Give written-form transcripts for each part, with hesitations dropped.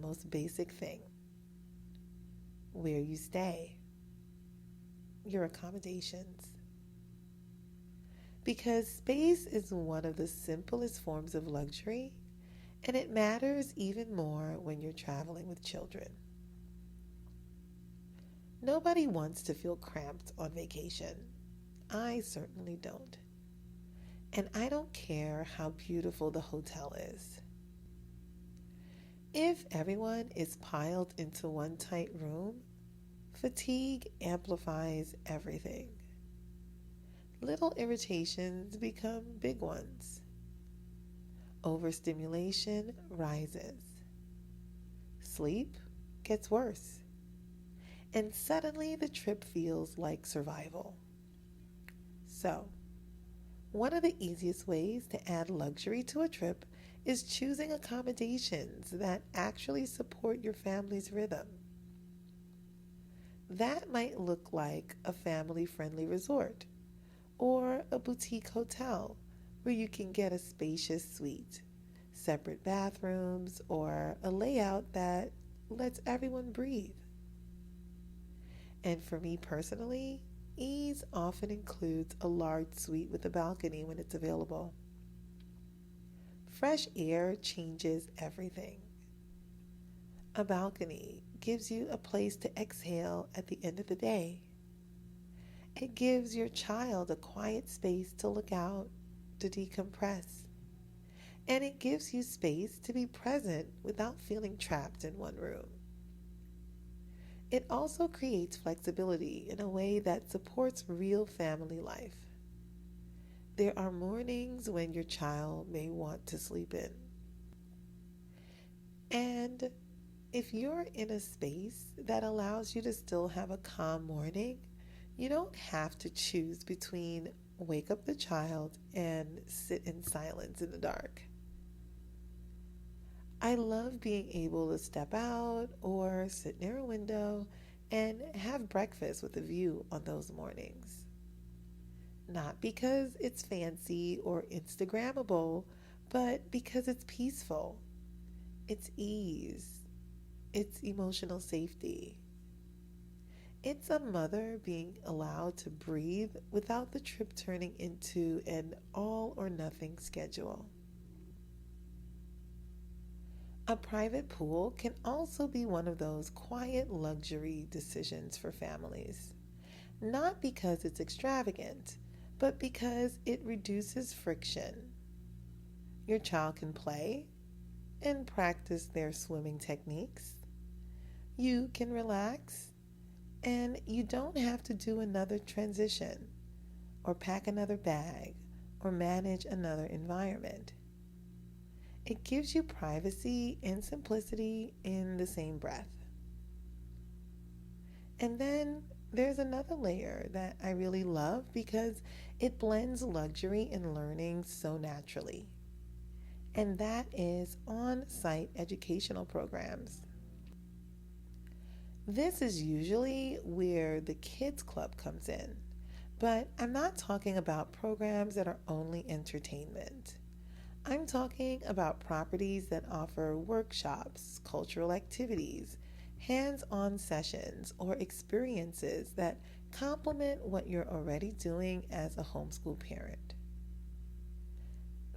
most basic thing: where you stay, your accommodations. Because space is one of the simplest forms of luxury, and it matters even more when you're traveling with children. Nobody wants to feel cramped on vacation. I certainly don't. And I don't care how beautiful the hotel is. If everyone is piled into one tight room, fatigue amplifies everything. Little irritations become big ones. Overstimulation rises. Sleep gets worse. And suddenly the trip feels like survival. So, one of the easiest ways to add luxury to a trip is choosing accommodations that actually support your family's rhythm. That might look like a family-friendly resort or a boutique hotel where you can get a spacious suite, separate bathrooms, or a layout that lets everyone breathe. And for me personally, ease often includes a large suite with a balcony when it's available. Fresh air changes everything. A balcony gives you a place to exhale at the end of the day. It gives your child a quiet space to look out, to decompress. And it gives you space to be present without feeling trapped in one room. It also creates flexibility in a way that supports real family life. There are mornings when your child may want to sleep in. And if you're in a space that allows you to still have a calm morning, you don't have to choose between wake up the child and sit in silence in the dark. I love being able to step out or sit near a window and have breakfast with a view on those mornings. Not because it's fancy or Instagrammable, but because it's peaceful. It's ease. It's emotional safety. It's a mother being allowed to breathe without the trip turning into an all or nothing schedule. A private pool can also be one of those quiet luxury decisions for families. Not because it's extravagant, but because it reduces friction. Your child can play and practice their swimming techniques. You can relax, and you don't have to do another transition or pack another bag or manage another environment. It gives you privacy and simplicity in the same breath. And then there's another layer that I really love because it blends luxury and learning so naturally. And that is on-site educational programs. This is usually where the kids club comes in, but I'm not talking about programs that are only entertainment. I'm talking about properties that offer workshops, cultural activities, hands-on sessions, or experiences that complement what you're already doing as a homeschool parent.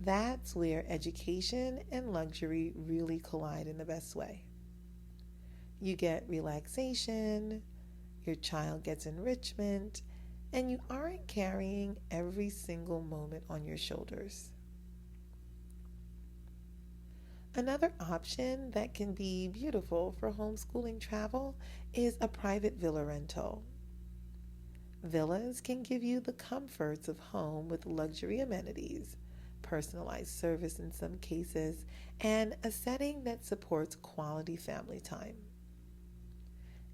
That's where education and luxury really collide in the best way. You get relaxation, your child gets enrichment, and you aren't carrying every single moment on your shoulders. Another option that can be beautiful for homeschooling travel is a private villa rental. Villas can give you the comforts of home with luxury amenities, personalized service in some cases, and a setting that supports quality family time.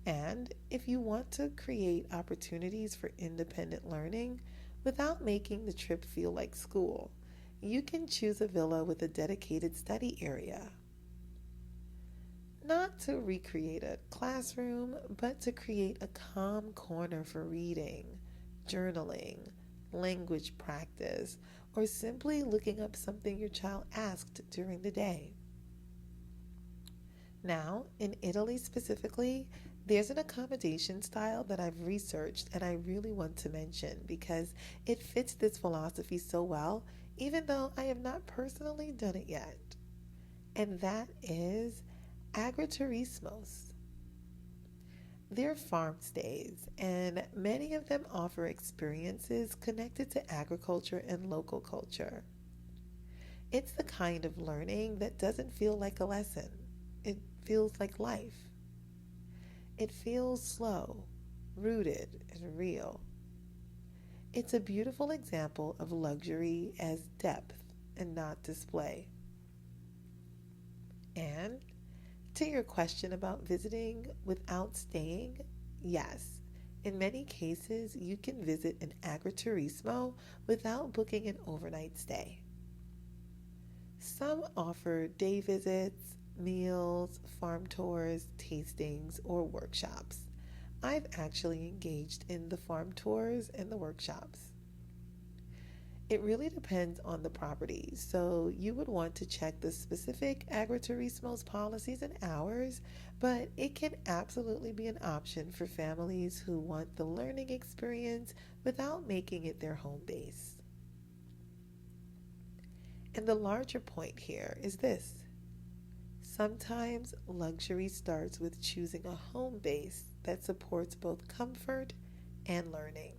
And if you want to create opportunities for independent learning without making the trip feel like school, you can choose a villa with a dedicated study area. Not to recreate a classroom, but to create a calm corner for reading, journaling, language practice, or simply looking up something your child asked during the day. Now, in Italy specifically, there's an accommodation style that I've researched and I really want to mention because it fits this philosophy so well, even though I have not personally done it yet. And that is agriturismos. They're farm stays, and many of them offer experiences connected to agriculture and local culture. It's the kind of learning that doesn't feel like a lesson, it feels like life. It feels slow, rooted, and real. It's a beautiful example of luxury as depth and not display. And to your question about visiting without staying, yes. In many cases, you can visit an agriturismo without booking an overnight stay. Some offer day visits, meals, farm tours, tastings, or workshops. I've actually engaged in the farm tours and the workshops. It really depends on the property, so you would want to check the specific agriturismo's policies and hours, but it can absolutely be an option for families who want the learning experience without making it their home base. And the larger point here is this: sometimes luxury starts with choosing a home base that supports both comfort and learning.